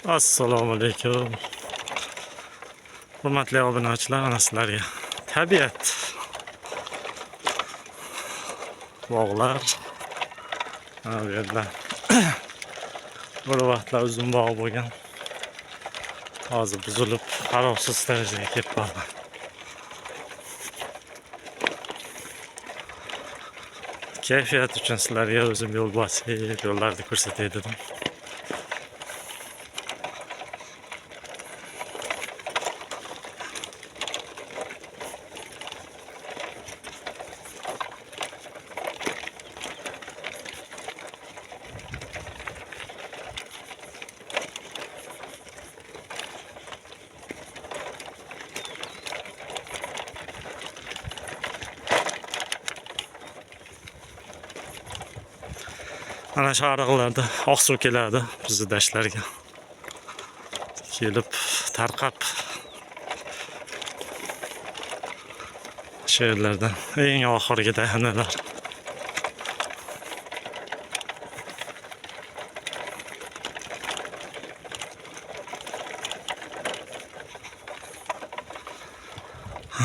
Assalomu alaykum. Hurmatli obunachilar, ana sizlarga tabiat, bog'lar, mana bu yerlar bir vaqtlar uzun bog' bo'lgan. Hozir buzilib, qarovsiz darajaga kelib qolgan. Kayfiyat uchun sizlarga o'zim yo'l bosib, yo'llarni ko'rsatay dedim. Ana shu ariqlarda oqsuv keladi bizni dashtlarga. Kelib tarqab shu yerlardan eng oxirgi dahanalar.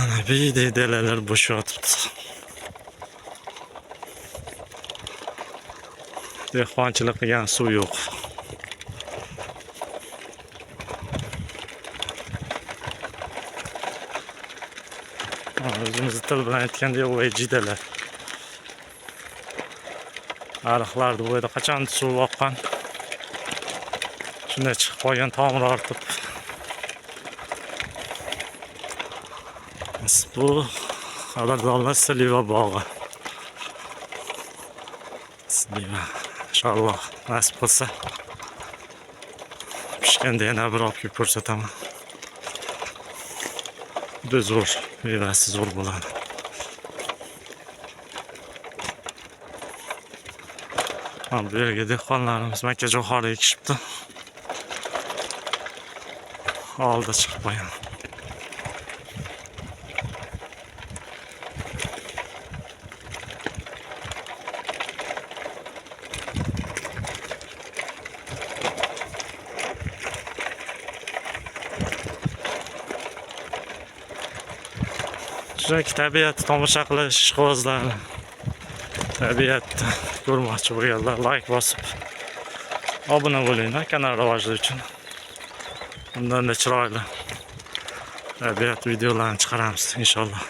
Ana biydek dalalar bo'sh yotibdi. Dehqonchilik qilgan suv yo'q. O'zimizni til bilan aytganda voy jidalar. Ariqlarda bu yerda qachon suv oqqan. Shunday chiqib qolgan, tomir ortib. Bu Xabardorlar Siliva bog'i. Siliva. İnşallah nasip olsa pişkende yana bir olib ko'rsataman. Juda zo'r, mevasi zo'r bo'ladi. Bu yerga dehqonlarimiz makkajo'xori ekishibdi. Oldi chiqib qo'ygan. Shunday tabiatni tomosha qilish ishqibozlari, tabiatni ko'rmoqchi bo'lganlar like bosib obuna bo'linglar kanal rivoji uchun. Bundan da chiroyli tabiat videolarini chiqaramiz inshaalloh.